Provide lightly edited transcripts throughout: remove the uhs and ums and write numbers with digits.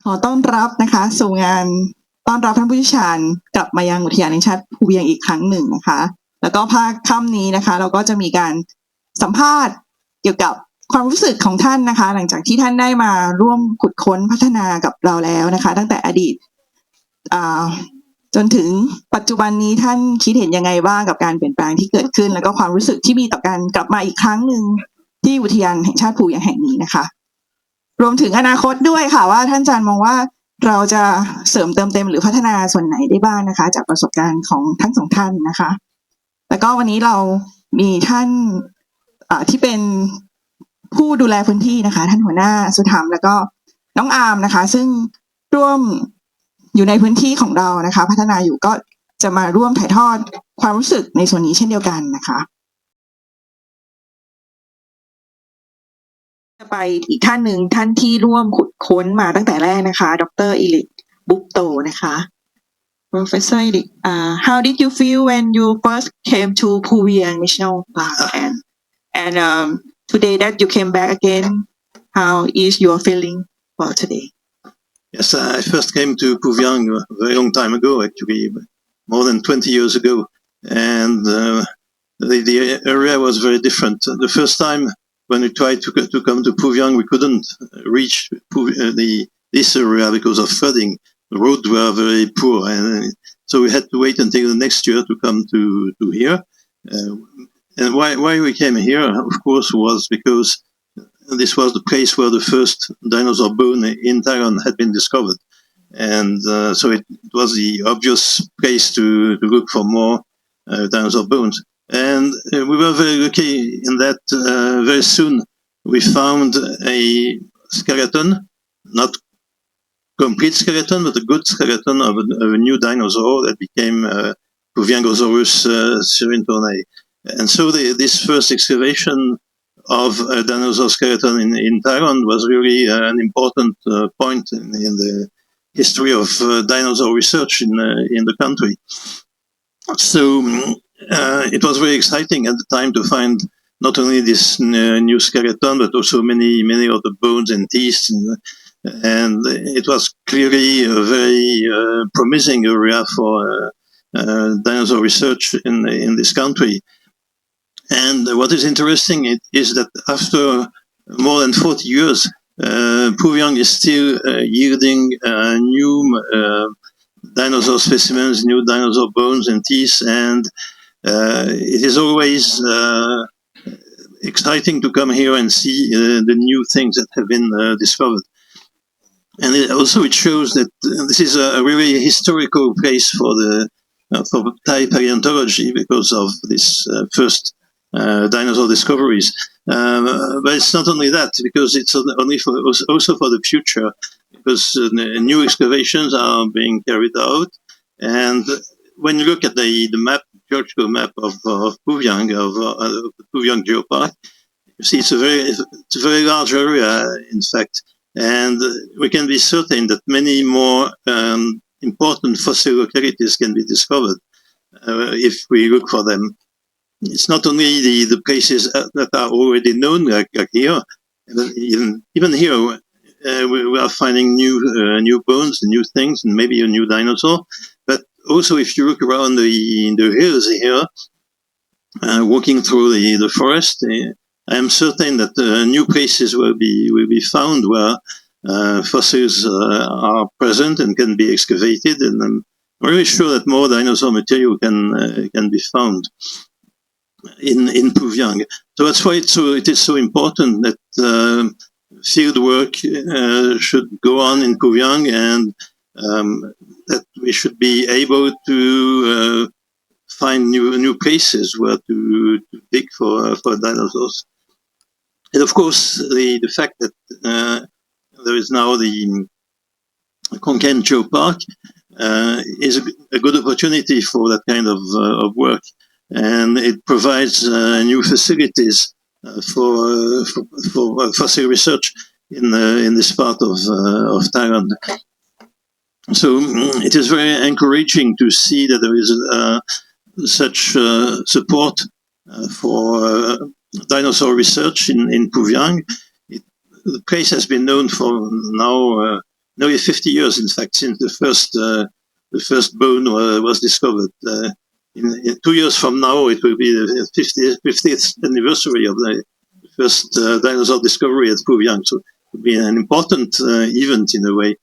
ขอต้อนรับนะคะสู่งานต้อนรับท่านผู้เชี่ยวชาญกลับมายังอุทยานแห่งชาติภูเวียงอีกครั้งหนึ่งนะคะแล้วก็ภาคค่ำนี้นะคะเราก็จะมีการสัมภาษณ์เกี่ยวกับความรู้สึกของท่านนะคะหลังจากที่ท่านได้มาร่วมขุดค้นพัฒนากับเราแล้วนะคะตั้งแต่อดีตจนถึงปัจจุบันนี้ท่านคิดเห็นยังไงบ้างกับการเปลี่ยนแปลงที่เกิดขึ้นแล้วก็ความรู้สึกที่มีต่อการกลับมาอีกครั้งหนึ่งที่อุทยานแห่งชาติภูเวียงแห่งนี้นะคะรวมถึงอนาคตด้วยค่ะว่าท่านอาจารย์มองว่าเราจะเสริมเติมเต็มหรือพัฒนาส่วนไหนได้บ้างนะคะจากประสบการณ์ของทั้งสองท่านนะคะแล้วก็วันนี้เรามีท่านที่เป็นผู้ดูแลพื้นที่นะคะท่านหัวหน้าสุธรรมแล้วก็น้องอาร์มนะคะซึ่งร่วมอยู่ในพื้นที่ของเรานะคะพัฒนาอยู่ก็จะมาร่วมถ่ายทอดความรู้สึกในส่วนนี้เช่นเดียวกันนะคะไปอีกท่านหนึ่งท่านที่ร่วมขุดค้นมาตั้งแต่แรกนะคะดร.อิริกบุปโตนะคะ Professor Irik how did you feel when you first came to Phuviang National Park and today that you came back again how is your feeling for today Yes, I first came to Phuviang a very long time ago, actually, more than 20 years ago, and the area was very different. The first time when we tried to come to Phuviang, we couldn't reach this area because of flooding. The roads were very poor, and so we had to wait until the next year to come to here. And why we came here, of course, was because this was the place where the first dinosaur bone in Thailand had been discovered. And so it was the obvious place to look for more dinosaur bones. And we were very lucky in that very soon we found a skeleton, not complete skeleton, but a good skeleton of a new dinosaur that became Phuviangosaurus syrintornae. And so this first excavation of a dinosaur skeleton in Thailand was really an important point in the history of dinosaur research in the country. So it was very exciting at the time to find not only this new skeleton, but also many other bones and teeth, and it was clearly a very promising area for dinosaur research in this country. And what is interesting is that after more than 40 years, Phuviang is still yielding new dinosaur specimens, new dinosaur bones and teeth, and it is always exciting to come here and see the new things that have been discovered. And it shows that this is a really historical place for Thai paleontology because of this first dinosaur discoveries. But it's not only that, because it's also for the future, because new excavations are being carried out. And when you look at the map, geological map of Phuviang, of the Phuviang Geopark, you see it's a very large area, in fact. And we can be certain that many more important fossil localities can be discovered if we look for them. It's not only the places that are already known, like here. Even here, we are finding new bones, new things, and maybe a new dinosaur. But also, if you look around in the hills here, walking through the forest, I am certain that new places will be found where fossils are present and can be excavated. And I'm really sure that more dinosaur material can be found in Phuviang. So that's why it is so important that field work should go on in Phuviang, and that we should be able to find new places where to dig for dinosaurs. And of course, the fact that there is now the Konkan Geopark is a good opportunity for that kind of work. And it provides new facilities for fossil research in this part of Thailand. So it is very encouraging to see that there is such support for dinosaur research in Phuviang. The place has been known for now nearly 50 years, in fact, since the first bone was discovered. In 2 years from now, it will be the 50th anniversary of the first dinosaur discovery at Puyang. So it will be an important event in a way.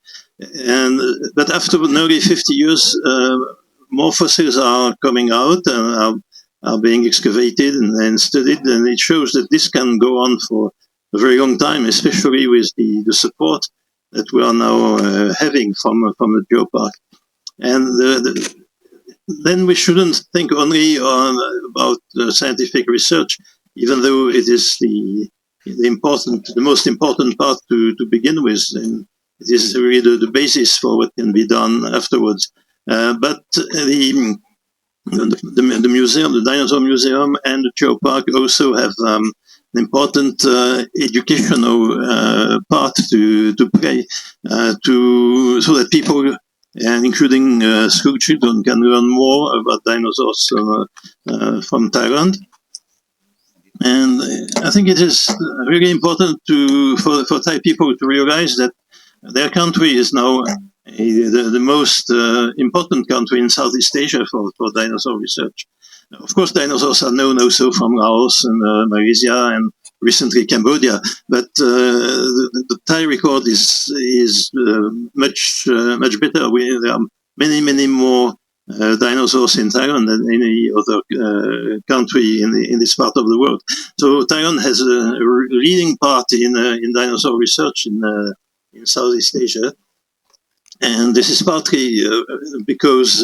But after nearly 50 years, more fossils are coming out and are being excavated and studied, and it shows that this can go on for a very long time, especially with the support that we are now having from the geopark. And then we shouldn't think only about scientific research, even though it is the most important part to begin with, and it is really the basis for what can be done afterwards. But the museum, the dinosaur museum, and the geopark also have an important educational part to play, so that people, and including school children, can learn more about dinosaurs from Thailand. And I think it is really important for Thai people to realize that their country is now the most important country in Southeast Asia for dinosaur research. Of course, dinosaurs are known also from Laos and Malaysia and recently Cambodia, but the Thai record is much better. There are many more dinosaurs in Thailand than any other country in this part of the world. So Thailand has a leading part in dinosaur research in Southeast Asia. And this is partly because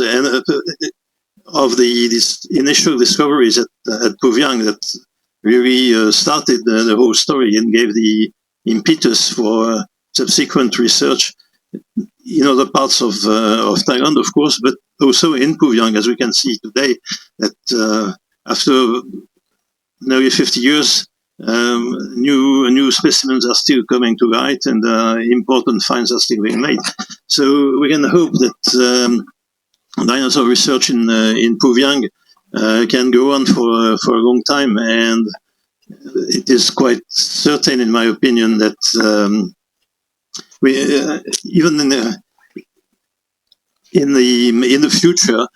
of these initial discoveries at Puyang that really started the whole story and gave the impetus for subsequent research in other parts of Thailand, of course, but also in Puyang, as we can see today, that after nearly 50 years, new specimens are still coming to light, and important finds are still being made. So we can hope that dinosaur research in Puyang can go on for a long time, and it is quite certain, in my opinion, that we even in the future,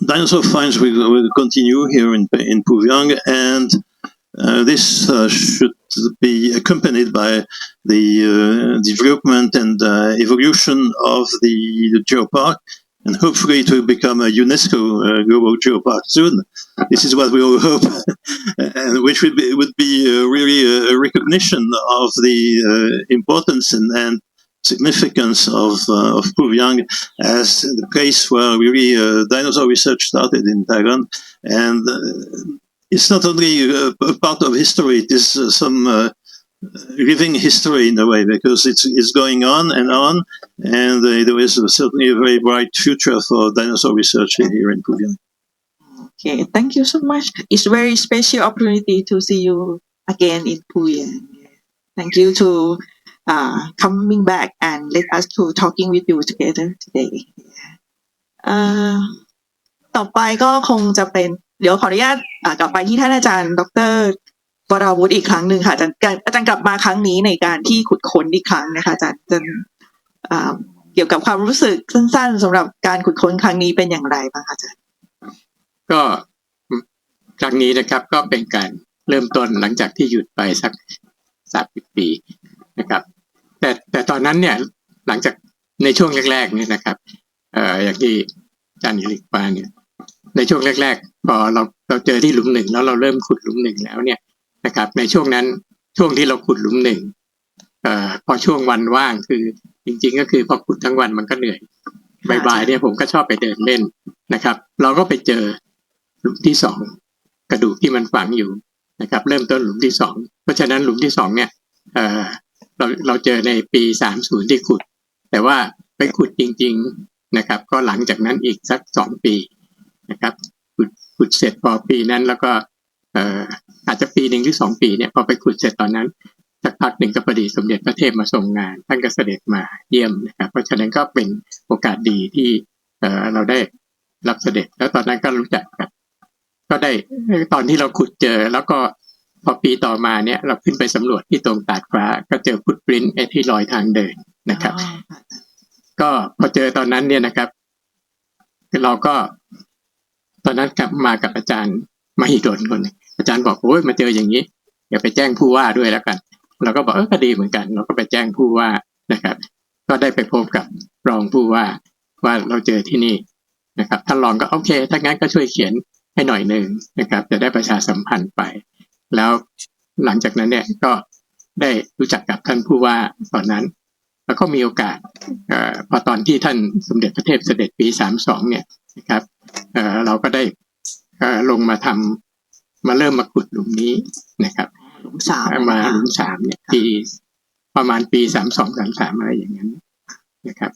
dinosaur finds will continue here in Puyang, and this should be accompanied by the development and evolution of the geopark, and hopefully it will become a UNESCO global geopark soon. This is what we all hope, and which would be really a recognition of the importance and significance of Puyang as the place where really dinosaur research started in Thailand. And it's not only a part of history, it is some living history in a way, because it's going on, and there is certainly a very bright future for dinosaur research here in Puyang. Okay, thank you so much. It's a very special opportunity to see you again in Puyang. Thank you to coming back and let us to talking with you together today. ต่อไปก็คงจะเป็นเดี๋ยวขออนุญาตกลับไปที่ท่านอาจารย์ดร.วราวุฒิอีกครั้งหนึ่งค่ะอาจารย์กลับมาครั้งนี้ในการที่ขุดค้นอีกครั้งนะคะอาจารย์เกี่ยวกับความรู้สึกสั้นๆสำหรับการขุดค้นครั้งนี้เป็นอย่างไรบ้างคะอาจารย์ก็ครั้งนี้นะครับก็เป็นการเริ่มต้นหลังจากที่หยุดไปสัก30 ปีนะครับแต่ตอนนั้นเนี่ยหลังจากในช่วงแรกๆนี่นะครับอย่างที่อาจารย์อิริกว่าเนี่ยในช่วงแรกๆพอเราเจอที่หลุมหนึ่งแล้วเราเริ่มขุดหลุมหนึ่งแล้วเนี่ยนะครับในช่วงนั้นช่วงที่เราขุดหลุมหนึ่งพอช่วงวันว่างคือจริงๆก็คือพอขุดทั้งวันมันก็เหนื่อยบ่ายๆเนี่ยผมก็ชอบไปเดินเล่นนะครับเราก็ไปเจอหลุมที่2กระดูกที่มันฝังอยู่นะครับเริ่มต้นหลุมที่2เพราะฉะนั้นหลุมที่2เนี่ยเราเจอในปี30ที่ขุดแต่ว่าไปขุดจริงๆนะครับก็หลังจากนั้นอีกสัก2 ปีนะครับขุดเสร็จพอปีนั้นแล้วก็อาจจะปี1 หรือ 2 ปีเนี่ยพอไปขุดเสร็จตอนนั้นสักพักหนึ่งก็พอดีสมเด็จพระเทพมาทรงงานท่านก็เสด็จมาเยี่ยมนะครับเพราะฉะนั้นก็เป็นโอกาสดีที่เราได้รับเสด็จแล้วตอนนั้นก็รู้จักกันก็ได้ตอนที่เราขุดเจอแล้วก็ พอปีต่อมาเนี่ยเราขึ้นไปสำรวจที่ตรงตาดฟ้าก็เจอฟุตปรินท์ที่รอยทางเดินนะครับก็พอเจอตอนนั้นเนี่ยนะครับเราก็ตอนนั้นกลับมากับอาจารย์มหิดลคนนึงอาจารย์บอกโอ้ยมาเจออย่างนี้อย่าไปแจ้งผู้ว่าด้วยแล้วกันเราก็บอกก็ดีเหมือนกันเราก็ไปแจ้งผู้ว่านะครับก็ได้ไปพบกับรองผู้ว่าเราเจอที่นี่นะครับท่านรองก็โอเคถ้างั้นก็ช่วยเขียนให้หน่อยนึงนะครับจะได้ประชาสัมพันธ์ไปแล้วหลังจากนั้นเนี่ยก็ได้รู้จักกับท่านผู้ว่าตอนนั้นแล้วก็มีโอกาสพอตอนที่ท่านสมเด็จพระเทพเสด็จปี32เนี่ยนะครับเราก็ได้ลงมาเริ่มมาขุดหลุมนี้นะครับหลุมสามมาหลุมสามเนี่ยปีประมาณปี32-33อะไรอย่างนั้นนะครับ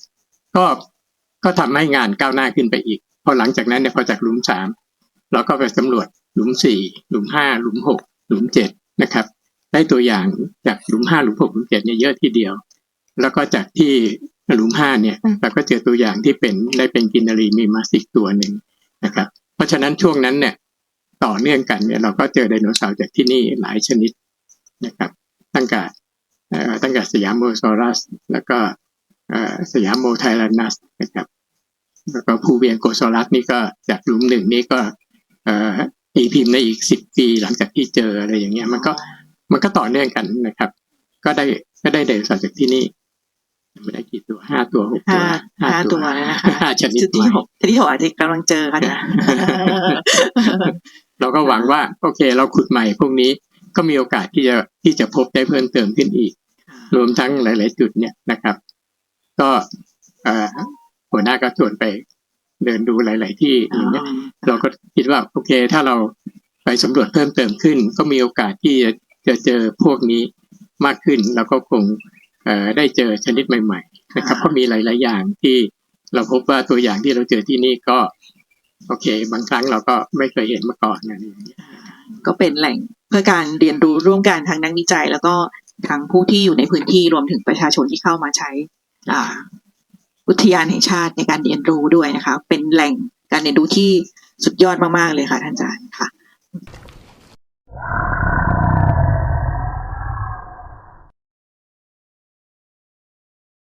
ก็ทำให้งานก้าวหน้าขึ้นไปอีกพอหลังจากนั้นเนี่ยพอจากหลุม3เราก็ไปสำรวจหลุม4หลุม5หลุม6หลุม7นะครับได้ตัวอย่างจากหลุม5หลุม6หลุม7เนี่ยเยอะทีเดียวแล้วก็จากที่หลุม5เนี่ยเราก็เจอตัวอย่างที่ได้เป็นกินรีมีมาสิกตัวหนึ่งนะครับเพราะฉะนั้นช่วงนั้นเนี่ยต่อเนื่องกันเนี่ยเราก็เจอไดโนเสาร์จากที่นี่หลายชนิดนะครับตั้งแต่สยามโมซอรัสแล้วก็สยามโมไทแลนนัสนะครับแล้วก็ภูเวียงโกซอรัสนี่ก็จากหลุม1นี่ก็ตีพิมพ์ในอีก10 ปีหลังจากที่เจออะไรอย่างเงี้ยมันก็ต่อเนื่องกันนะครับก็ได้ไดโนเสาร์จากที่นี่ไม่ได้กี่ตัว5 ตัว 6 ตัว5 ตัวแล้วนะคะชนิดที่6อาจจะกำลังเจอกันนะ เราก็หวังว่าโอเคเราขุดใหม่พวกนี้ก็มีโอกาสที่จะพบได้เพิ่มเติมขึ้นอีกรวมทั้งหลายๆจุดเนี่ยนะครับก็หัวหน้าก็ชวนไปเดินดูหลายๆที่อย่างเงี้ยเราก็คิดว่าโอเคถ้าเราไปสำรวจเพิ่มเติมขึ้นก็มีโอกาสที่จะเจอพวกนี้มากขึ้นแล้วก็คงได้เจอชนิดใหม่ๆนะครับก็มีหลายๆอย่างที่เราพบว่าตัวอย่างที่เราเจอที่นี่ก็โอเคบางครั้งเราก็ไม่เคยเห็นมาก่อนอะไรอย่างเงี้ยก็เป็นแหล่งเพื่อการเรียนรู้ร่วมกันทางนักวิจัยแล้วก็ทั้งผู้ที่อยู่ในพื้นที่รวมถึงประชาชนที่เข้ามาใช้อุทยานแห่งชาติในการเรียนรู้ด้วยนะคะเป็นแหล่งการเรียนรู้ที่สุดยอดมากๆเลยค่ะท่านอาจารย์ค่ะ